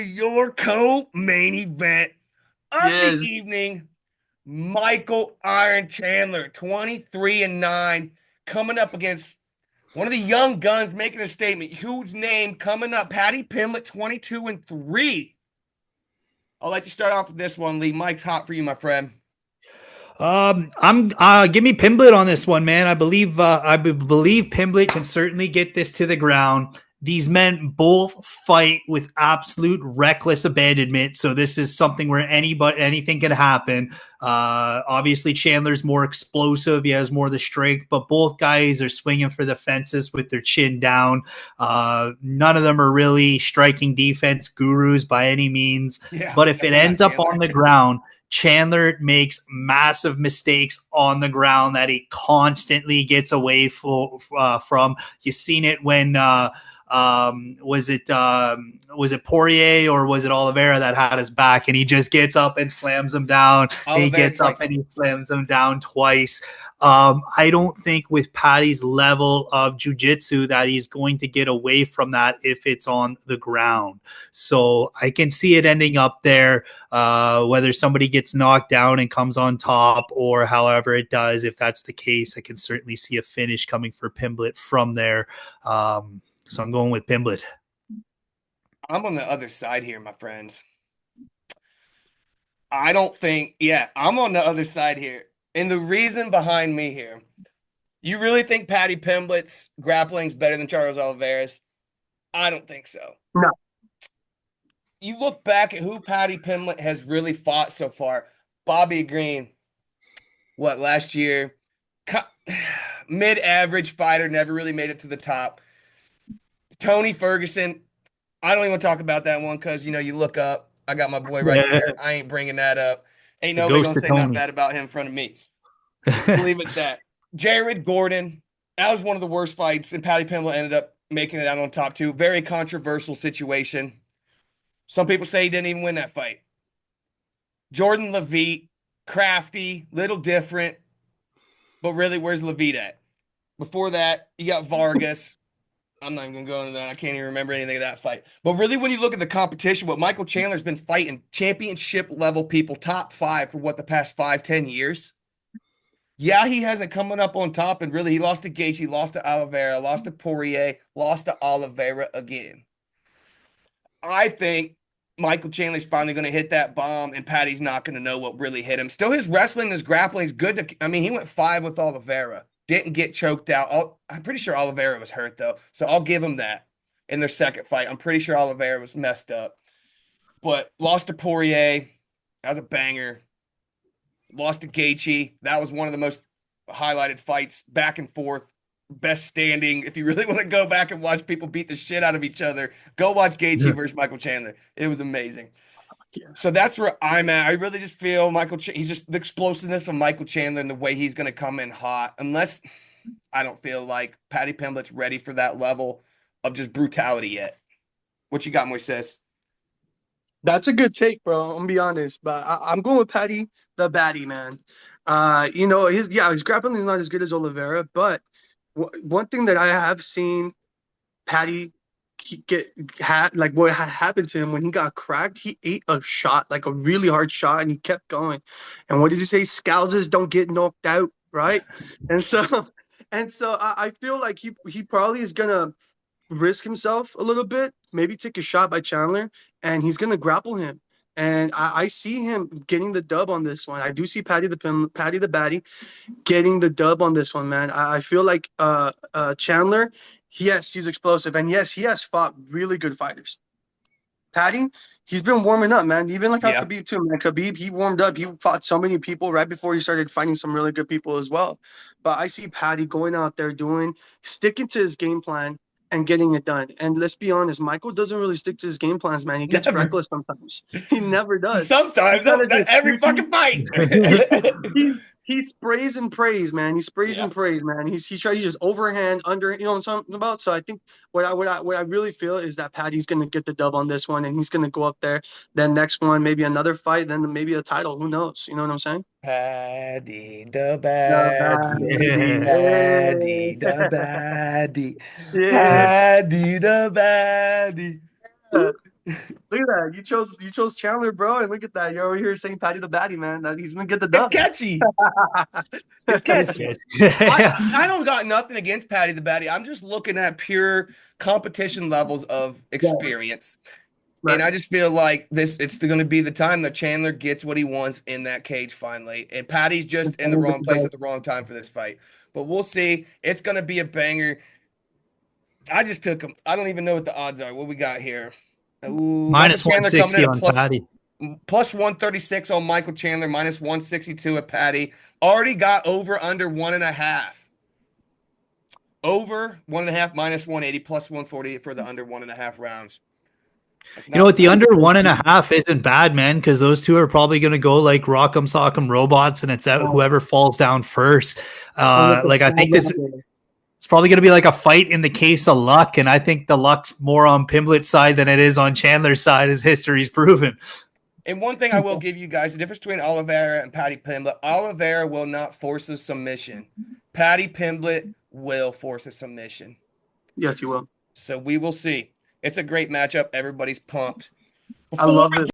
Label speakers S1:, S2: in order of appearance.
S1: Your co-main event of the
S2: Yes.
S1: evening, Michael Iron Chandler, 23-9, coming up against one of the young guns making a statement. Huge name coming up. Patty Pimblett, 22-3. I'll let you start off with this one, Lee. Mike's hot for you, my friend.
S3: I'm give me Pimblett on this one, man. I believe Pimblett can certainly get this to the ground. These men both fight with absolute reckless abandonment, so this is something where anything can happen. Obviously, Chandler's more explosive; he has more of the strength, but both guys are swinging for the fences with their chin down. None of them are really striking defense gurus by any means.
S1: Yeah,
S3: But if it
S1: definitely not
S3: ends up on
S1: Chandler.
S3: the ground, Chandler makes massive mistakes on the ground that he constantly gets away from. You've seen it when was it Poirier or was it Oliveira that had his back and he just gets up and slams him down. He
S1: Oliveira
S3: gets up and
S1: twice.
S3: he slams him down twice. I don't think with Patty's level of jujitsu that he's going to get away from that if it's on the ground. So I can see it ending up there, whether somebody gets knocked down and comes on top or however it does. If that's the case, I can certainly see a finish coming for Pimblett from there. So I'm going with Pimblett.
S1: I'm on the other side here, my friends. I don't think, yeah, I'm on the other side here. And the reason behind me here, you really think Patty Pimblett's grappling's better than Charles Oliveira's? I don't think so.
S2: No.
S1: You look back at who Patty Pimblett has really fought so far. Bobby Green, what, last year? Mid-average fighter, never really made it to the top. Tony Ferguson, I don't even want to talk about that one because, you look up. I got my boy right there. I ain't bringing that up. Ain't
S3: The
S1: nobody going
S3: ghost
S1: to
S3: of
S1: say nothing
S3: Tony.
S1: bad about him in front of me. We'll leave it at that. Jared Gordon, that was one of the worst fights, and Patty Pimblett ended up making it out on top two. Very controversial situation. Some people say he didn't even win that fight. Jordan Levitt, crafty, little different, but really, where's Levitt at? Before that, you got Vargas. I'm not even gonna go into that. I can't even remember anything of that fight. But really, when you look at the competition, what Michael Chandler's been fighting championship level people, top five for what the past 5, 10 years. Yeah, he hasn't coming up on top, and really, he lost to Gaethje, lost to Oliveira, lost to Poirier, lost to Oliveira again. I think Michael Chandler's finally going to hit that bomb, and Patty's not going to know what really hit him. Still, his wrestling, his grappling is good. I mean, he went five with Oliveira, didn't get choked out. I'm pretty sure Oliveira was hurt though, so I'll give him that in their second fight. I'm pretty sure Oliveira was messed up, but lost to Poirier. That was a banger. Lost to Gaethje. That was one of the most highlighted fights, back and forth, best standing. If you really want to go back and watch people beat the shit out of each other, go watch Gaethje versus Michael Chandler. It was amazing. So that's where I'm at. I really just feel he's just the explosiveness of Michael Chandler and the way he's going to come in hot. Unless I don't feel like Patty Pimblett's ready for that level of just brutality yet. What you got, Moises?
S2: That's a good take, bro. I'm gonna be honest, but I'm going with Patty the Batty, man. His grappling is not as good as Oliveira, but one thing that I have seen Patty get had like what happened to him when he got cracked, he ate a shot, like a really hard shot, and he kept going. And what did you say? Scousers don't get knocked out, right? And so I feel like he probably is gonna risk himself a little bit, maybe take a shot by Chandler, and he's gonna grapple him. And I see him getting the dub on this one. I do see Patty the Batty getting the dub on this one, man. I feel like Chandler, yes, he's explosive, and yes, he has fought really good fighters. Patty, he's been warming up, man. Even like how
S1: Yeah.
S2: Khabib too, man. Khabib, he warmed up. He fought so many people right before he started fighting some really good people as well. But I see Patty going out there sticking to his game plan and getting it done. And let's be honest, Michael doesn't really stick to his game plans, man. He gets
S1: Never.
S2: reckless sometimes. He never does. He
S1: Sometimes,
S2: kind of just
S1: every
S2: shoots.
S1: fucking fight.
S2: He sprays and prays, man. He sprays
S1: Yeah.
S2: and prays, man. He tries to just overhand, under, you know what I'm talking about. So I think what I really feel is that Patty's gonna get the dub on this one, and he's gonna go up there. Then next one, maybe another fight, then maybe a title. Who knows? You know what I'm saying?
S1: Paddy the
S2: The
S1: baddie,
S3: Yeah.
S1: Paddy
S2: baddie.
S1: the baddie,
S2: Yeah.
S1: Paddy the baddie.
S2: Yeah. Look at that. You chose Chandler, bro, and look at that. You're over here saying Patty the Batty, man. That he's gonna get the
S1: It's
S2: dub.
S1: catchy. It's catchy. I don't got nothing against Patty the Batty. I'm just looking at pure competition levels of
S2: Yeah,
S1: experience. And
S2: right.
S1: I just feel like it's going to be the time that Chandler gets what he wants in that cage finally. And Patty's just in the wrong place at the wrong time for this fight. But we'll see. It's going to be a banger. I just took him. I don't even know what the odds are. What we got here? Ooh, Michael
S3: Minus
S1: Chandler coming in
S3: 160
S1: at
S3: on Patty.
S1: plus 136 on Michael Chandler, minus 162 at Patty. Already got over under 1.5. Over 1.5 minus 180 plus 140 for the under 1.5 rounds.
S3: You know what? The under 1.5 isn't bad, man, because those two are probably going to go like rock'em sock'em robots, and it's out whoever falls down first. Like I think it's probably going to be like a fight in the case of luck, and I think the luck's more on Pimblett's side than it is on Chandler's side, as history's proven.
S1: And one thing I will give you guys, the difference between Oliveira and Patty Pimblett, Oliveira will not force a submission. Patty Pimblett will force a submission.
S2: Yes, you will.
S1: So we will see. It's a great matchup. Everybody's pumped.
S2: I love it.